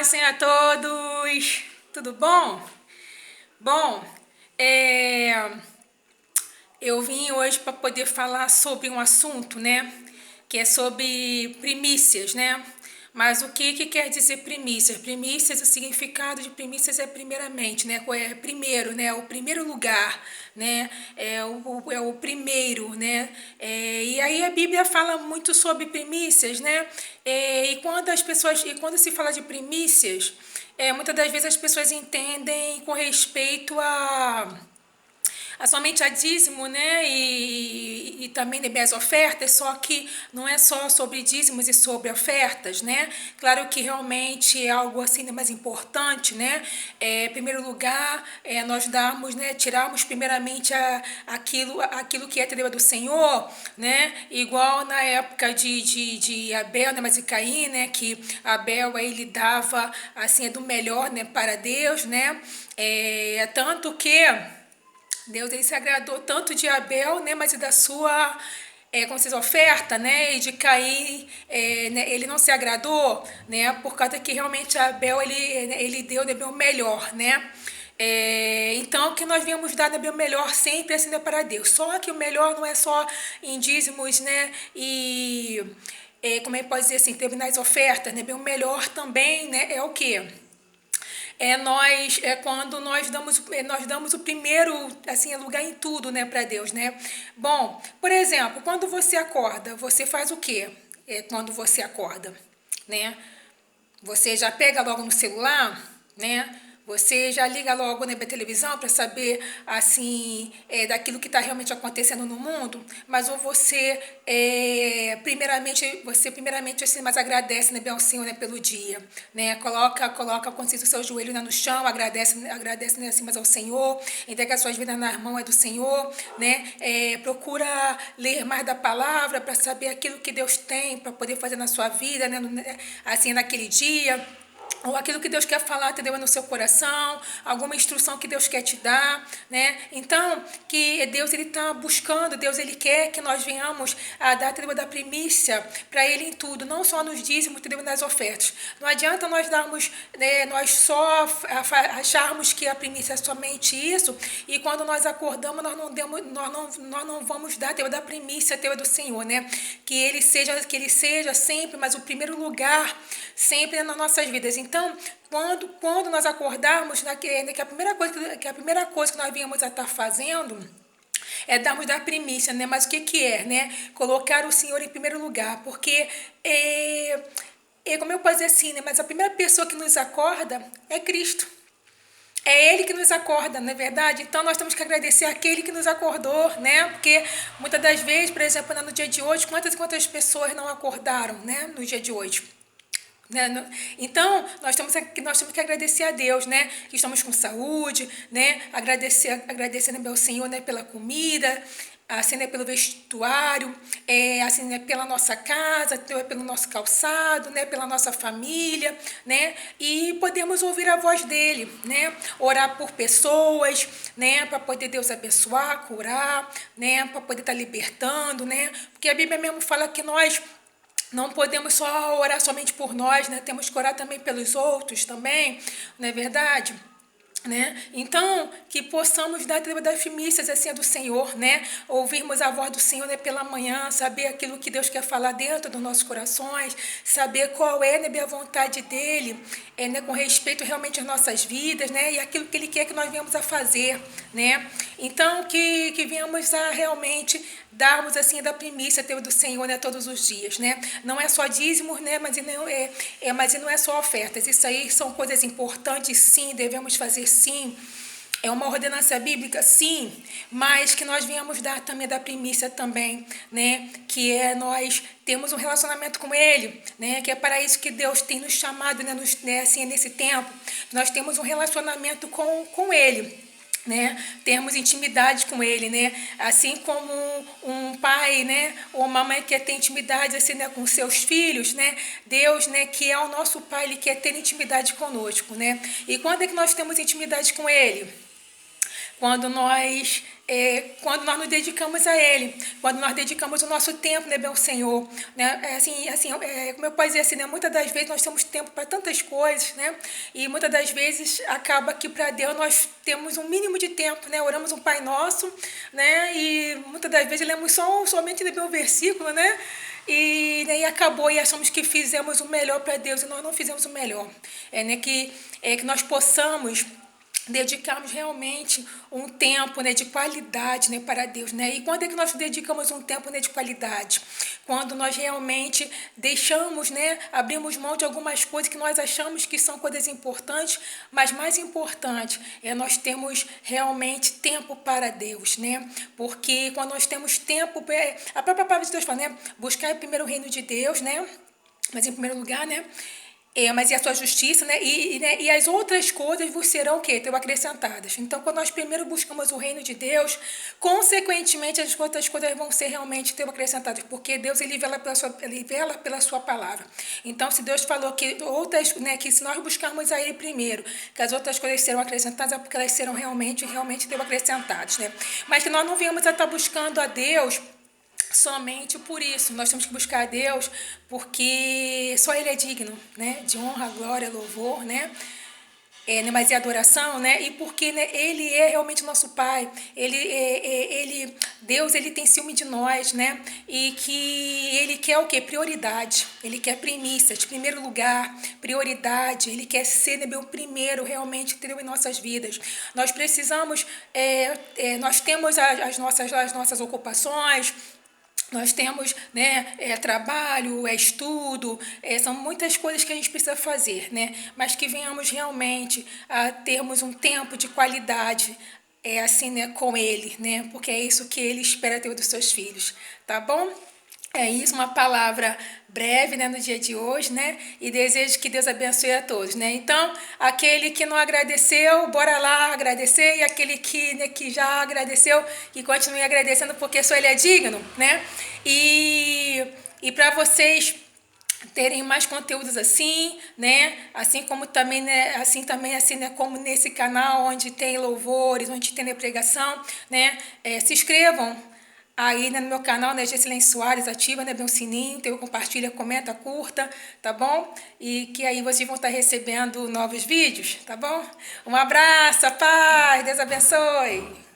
Paz, Senhor, a todos. Tudo bom? Bom, é, eu vim hoje para poder falar sobre um assunto, né? Que é sobre primícias, né? Mas o que quer dizer primícias? Primícias, o significado de primícias é primeiramente, né? É primeiro, né? O primeiro lugar, né? É o primeiro, né? E aí a Bíblia fala muito sobre primícias, né? E quando se fala de primícias, muitas das vezes as pessoas entendem com respeito a somente a dízimo, né? E também as ofertas, só que não é só sobre dízimos e sobre ofertas, né? Claro que realmente é algo assim mais importante, né? Em primeiro lugar, nós darmos, né? Tirarmos primeiramente aquilo que é a do Senhor, né? Igual na época de Abel, né? Mas e Caim, né? Que Abel ele dava assim do melhor, né? Para Deus, né? Tanto que Deus ele se agradou tanto de Abel, né, mas e da sua como se diz, oferta, né, e de Caim, né, ele não se agradou, né, por causa que realmente Abel ele deu o melhor, né. Então, que nós viemos dar o melhor sempre assim para Deus. Só que o melhor não é só em dízimos, né, e como é que pode dizer assim, teve nas ofertas, né, bem o melhor também, né, é o quê? Quando nós damos o primeiro assim lugar em tudo, né, para Deus, né? Bom, por exemplo, quando você acorda, você faz o quê? Quando você acorda, né? Você já pega logo no celular, né? Você já liga logo na televisão para saber assim daquilo que está realmente acontecendo no mundo, mas ou você primeiramente assim, mas agradece, né, bem ao Senhor, né, pelo dia, né? Coloca consciência o seu joelho, né, no chão, agradece, né, assim, mas ao Senhor, entrega as suas vidas nas mãos do Senhor, né? Procura ler mais da palavra para saber aquilo que Deus tem para poder fazer na sua vida, né, assim naquele dia, ou aquilo que Deus quer falar, entendeu? No seu coração, alguma instrução que Deus quer te dar, né? Então, que Deus ele está buscando, Deus ele quer que nós venhamos a dar, entendeu? Da primícia para Ele em tudo, não só nos dízimos, entendeu? Nas ofertas. Não adianta nós darmos, né, nós só acharmos que a primícia é somente isso, e quando nós acordamos, nós não vamos dar, entendeu? Da primícia, entendeu? Do Senhor, né? Que ele seja sempre, mas o primeiro lugar sempre nas nossas vidas. Então, quando nós acordarmos, né, que a primeira coisa que nós viemos a estar fazendo é darmos da primícia, né? Mas o que é, né? Colocar o Senhor em primeiro lugar, porque como eu posso dizer assim, né? Mas a primeira pessoa que nos acorda é Cristo. É Ele que nos acorda, não é verdade? Então nós temos que agradecer àquele que nos acordou, né? Porque muitas das vezes, por exemplo, no dia de hoje, quantas e quantas pessoas não acordaram, né? No dia de hoje. Né? Então, nós temos que agradecer a Deus, né? Que estamos com saúde, né? Agradecendo ao Senhor, né? Pela comida, assim, né? Pelo vestuário, assim, né? Pela nossa casa, pelo nosso calçado, né? Pela nossa família, né? E podemos ouvir a voz dele, né? Orar por pessoas, né? Para poder Deus abençoar, curar, né? Para poder estar libertando, né? Porque a Bíblia mesmo fala que nós não podemos só orar somente por nós, né? Temos que orar também pelos outros também, não é verdade? Né? Então, que possamos dar das primícias assim do Senhor, né? Ouvirmos a voz do Senhor, né, pela manhã, saber aquilo que Deus quer falar dentro dos nossos corações, saber qual é, né, a vontade dele, né, com respeito realmente às nossas vidas, né, e aquilo que ele quer que nós venhamos a fazer, né? Então, que venhamos a realmente darmos assim da primícia do Senhor, né, todos os dias, né? Não é só dízimos, né, mas não é só ofertas. Isso aí são coisas importantes, sim, devemos fazer sim. É uma ordenança bíblica, sim, mas que nós venhamos dar também da primícia também, né? Que é nós temos um relacionamento com Ele, né? Que é para isso que Deus tem nos chamado, né, assim, nesse tempo. Nós temos um relacionamento com Ele, né? Termos intimidade com ele, né? Assim como um pai, né? Ou uma mãe quer ter intimidade assim, né? Com seus filhos, né? Deus, né? Que é o nosso pai, ele quer ter intimidade conosco, né? E quando é que nós temos intimidade com ele? quando nós nos dedicamos a Ele, quando nós dedicamos o nosso tempo, né, bem, ao Senhor, né, como eu posso dizer assim, né, muitas das vezes nós temos tempo para tantas coisas, né, e muitas das vezes acaba que para Deus nós temos um mínimo de tempo, né, oramos um Pai Nosso, né, e muitas das vezes lemos somente um versículo, né, e acabou e achamos que fizemos o melhor para Deus e nós não fizemos o melhor. Que nós possamos dedicarmos realmente um tempo, né, de qualidade, né, para Deus, né? E quando é que nós dedicamos um tempo, né, de qualidade? Quando nós realmente deixamos, né, abrimos mão de algumas coisas que nós achamos que são coisas importantes, mas mais importante é nós termos realmente tempo para Deus, né? Porque quando nós temos tempo, a própria palavra de Deus fala, né, buscar primeiro o reino de Deus, né? Mas em primeiro lugar, né? Mas e a sua justiça, né? E as outras coisas vos serão o quê? Teu acrescentadas. Então, quando nós primeiro buscamos o reino de Deus, consequentemente as outras coisas vão ser realmente teu acrescentadas, porque Deus ele vela pela sua palavra. Então, se Deus falou que outras, né, que se nós buscarmos a Ele primeiro, que as outras coisas serão acrescentadas, é porque elas serão realmente teu acrescentadas, né? Mas que nós não viemos a estar buscando a Deus somente por isso. Nós temos que buscar a Deus porque só Ele é digno, né, de honra, glória, louvor, né? Mas e adoração, né? E porque, né, Ele é realmente nosso Pai. Deus, Ele tem ciúme de nós, né? E que Ele quer o quê? Prioridade. Ele quer primícias, primeiro lugar, prioridade. Ele quer ser, né, o primeiro realmente, entendeu, em nossas vidas. Nós precisamos, nós temos as nossas ocupações. Nós temos, né, trabalho, estudo, são muitas coisas que a gente precisa fazer, né? Mas que venhamos realmente a termos um tempo de qualidade, assim, né, com Ele, né? Porque é isso que Ele espera ter dos seus filhos, tá bom? É isso, uma palavra breve, né, no dia de hoje, né? E desejo que Deus abençoe a todos, né? Então, aquele que não agradeceu, bora lá agradecer. E aquele que, né, que já agradeceu, que continue agradecendo, porque só Ele é digno, né? E para vocês terem mais conteúdos assim, né? Assim como também, né? Assim, né? Como nesse canal onde tem louvores, onde tem, né, pregação, né? Se inscrevam aí, né, no meu canal, né, Gessilene Soares, ativa, né, bem o sininho, então compartilha, comenta, curta, tá bom? E que aí vocês vão estar recebendo novos vídeos, tá bom? Um abraço, a paz, Deus abençoe!